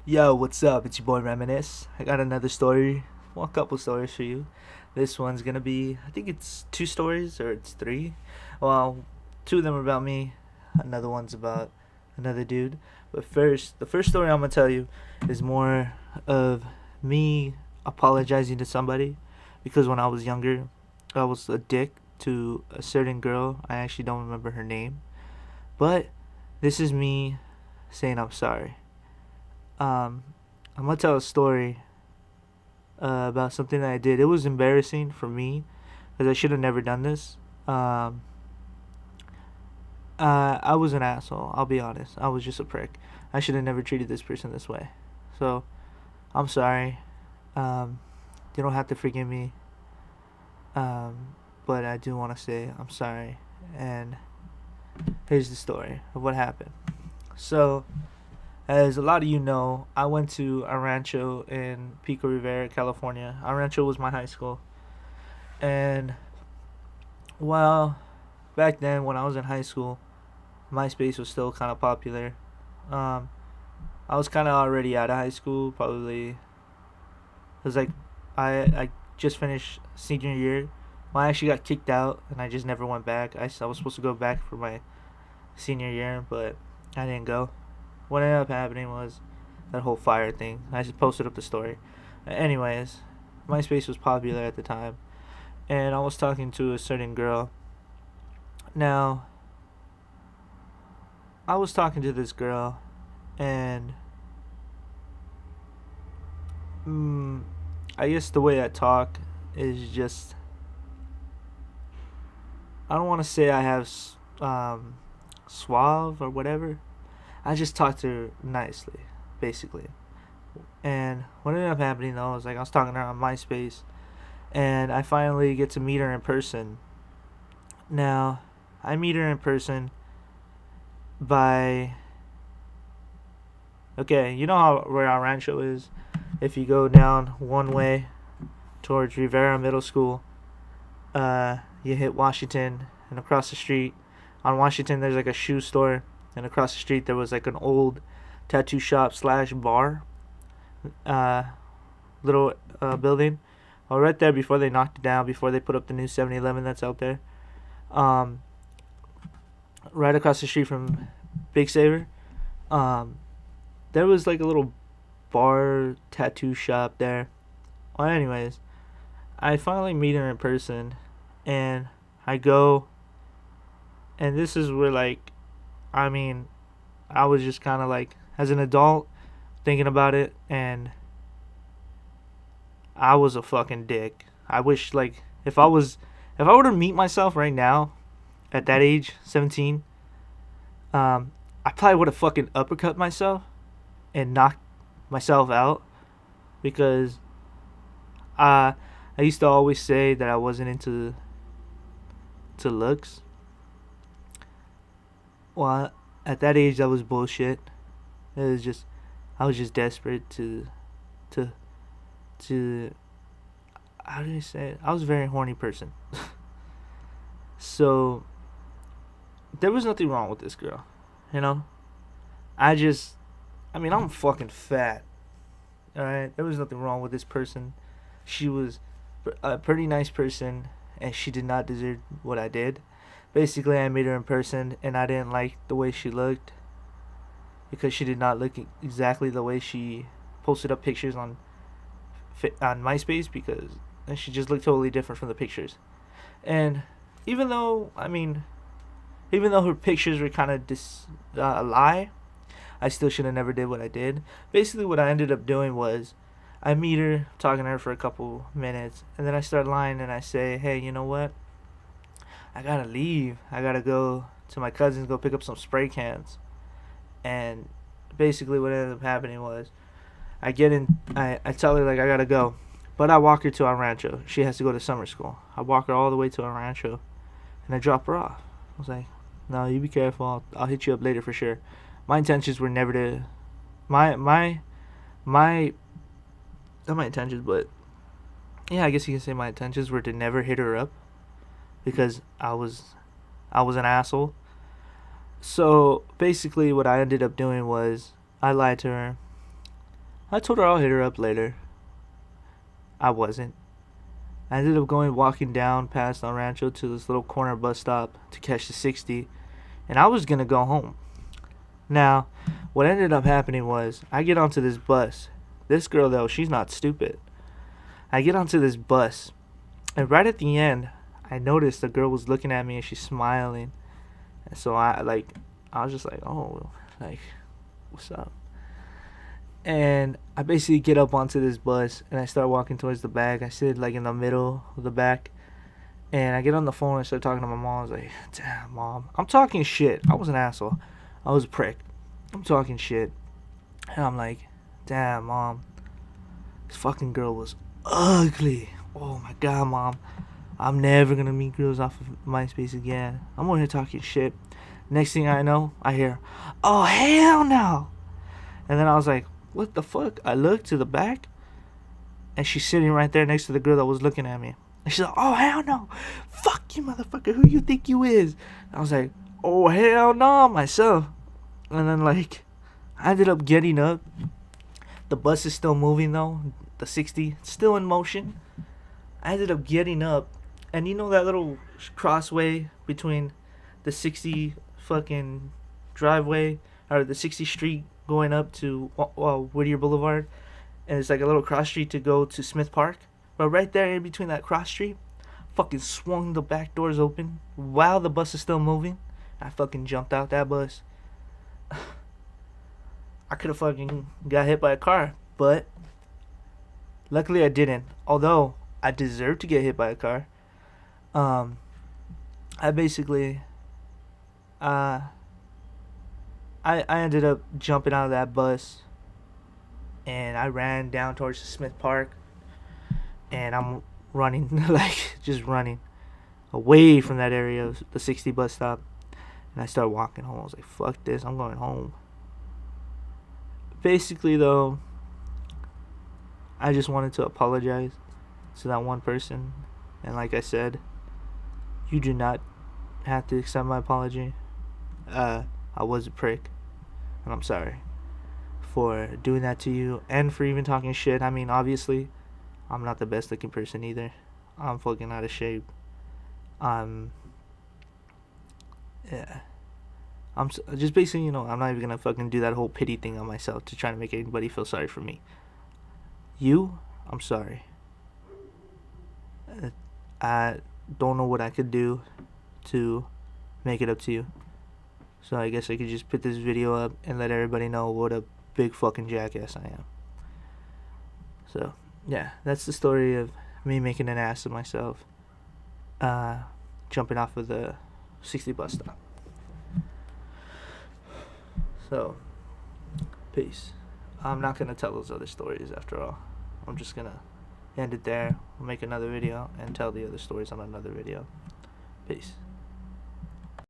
Yo, what's up? It's your boy Reminisce. I got another story. Well, a couple stories for you. This one's gonna be, I think it's two stories or it's three. Well, two of them are about me, another one's about another dude. But first, the first story I'm gonna tell you is more of me apologizing to somebody because when I was younger, I was a dick to a certain girl. I actually don't remember her name. But this is me saying I'm sorry. Um, I'm gonna tell a story about something that I did. It was embarrassing for me because I should have never done this. Um, I was an asshole. I'll be honest. I was just a prick. I should have never treated this person this way. So I'm sorry. Um, you don't have to forgive me. But I do want to say I'm sorry. And here's the story of what happened. So, as a lot of you know, I went to Arancho in Pico Rivera, California. Arancho was my high school. And, well, back then when I was in high school, MySpace was still kind of popular. Um, I was kind of already out of high school, probably. It was like I just finished senior year. Well, I actually got kicked out, and I just never went back. I was supposed to go back for my senior year, but I didn't go. What ended up happening was that whole fire thing. I just posted up the story. Anyways, MySpace was popular at the time, and I was talking to a certain girl. Now, I was talking to this girl, and mm, I guess the way I talk is just, I don't want to say I have suave or whatever. I just talked to her nicely, basically. And what ended up happening though was like I was talking to her on MySpace, and I finally get to meet her in person. Now, I meet her in person by, okay, you know how where our rancho is. If you go down one way towards Rivera Middle School, you hit Washington, and across the street on Washington there's like a shoe store, and across the street there was like an old tattoo shop slash bar, uh, little building. Well, right there before they knocked it down, before they put up the new 7-Eleven that's out there, um, right across the street from Big Saver, um, there was like a little bar tattoo shop there. Well, anyways, I finally meet her in person, and I go, and this is where like, I mean, I was just kind of like, as an adult, thinking about it, and I was a fucking dick. I wish like if I were to meet myself right now at that age, 17, I probably would have fucking uppercut myself and knocked myself out because I used to always say that I wasn't into to looks. Well, at that age that was bullshit. It was just I was just desperate to to how do I say it? I was a very horny person. So there was nothing wrong with this girl, you know. I just, I mean, I'm fucking fat. All right, there was nothing wrong with this person. She was a pretty nice person, and she did not deserve what I did. Basically, I met her in person, and I didn't like the way she looked because she did not look exactly the way she posted up pictures on MySpace, because she just looked totally different from the pictures. And even though, I mean, even though her pictures were kind of a lie, I still should have never did what I did. Basically, what I ended up doing was I meet her, talking to her for a couple minutes, and then I start lying and I say, hey, you know what? I gotta leave. I gotta go to my cousin's, go pick up some spray cans. And basically, what ended up happening was I tell her, like, I gotta go. But I walk her to our rancho. She has to go to summer school. I walk her all the way to our rancho, and I drop her off. I was like, no, you be careful. I'll hit you up later for sure. My intentions were never to, my not my intentions, but yeah, I guess you can say my intentions were to never hit her up because I was an asshole. So basically, what I ended up doing was I lied to her. I told her I'll hit her up later. I wasn't. I ended up walking down past El Rancho to this little corner bus stop to catch the 60, and I was gonna go home. Now, what ended up happening was I get onto this bus. This girl, though, she's not stupid. I get onto this bus, and right at the end, I noticed the girl was looking at me and she's smiling. And so I was just like, oh, like, what's up? And I basically get up onto this bus and I start walking towards the back. I sit like in the middle of the back, and I get on the phone and I start talking to my mom. I was like, damn, Mom. I'm talking shit. I was an asshole. I was a prick. I'm talking shit. And I'm like, damn, Mom. This fucking girl was ugly. Oh my God, Mom. I'm never gonna meet girls off of MySpace again. I'm over here talking shit. Next thing I know, I hear, oh, hell no. And then I was like, what the fuck? I looked to the back, and she's sitting right there next to the girl that was looking at me. And she's like, oh, hell no. Fuck you, motherfucker. Who you think you is? And I was like, oh, hell no, myself. And then, like, I ended up getting up. The bus is still moving, though. The 60, still in motion. I ended up getting up. And you know that little crossway between the 60 fucking driveway, or the 60 street going up to Whittier Boulevard, and it's like a little cross street to go to Smith Park. But right there in between that cross street, fucking swung the back doors open while the bus is still moving. I fucking jumped out that bus. I could have fucking got hit by a car, but luckily I didn't. Although I deserved to get hit by a car. I basically, I ended up jumping out of that bus, and I ran down towards Smith Park, and I'm running, like, just running away from that area, the 60 bus stop, and I started walking home. I was like, fuck this, I'm going home. Basically, though, I just wanted to apologize to that one person, and like I said, you do not have to accept my apology. I was a prick, and I'm sorry for doing that to you and for even talking shit. I mean, obviously, I'm not the best looking person either. I'm fucking out of shape. Yeah. I'm just basically, I'm not even gonna fucking do that whole pity thing on myself to try to make anybody feel sorry for me. I'm sorry. I don't know what I could do to make it up to you. So I guess I could just put this video up and let everybody know what a big fucking jackass I am. So, yeah, that's the story of me making an ass of myself. Jumping off of the 60 bus stop. So, peace. I'm not going to tell those other stories after all. I'm just going to end it there. I'll make another video and tell the other stories on another video. Peace.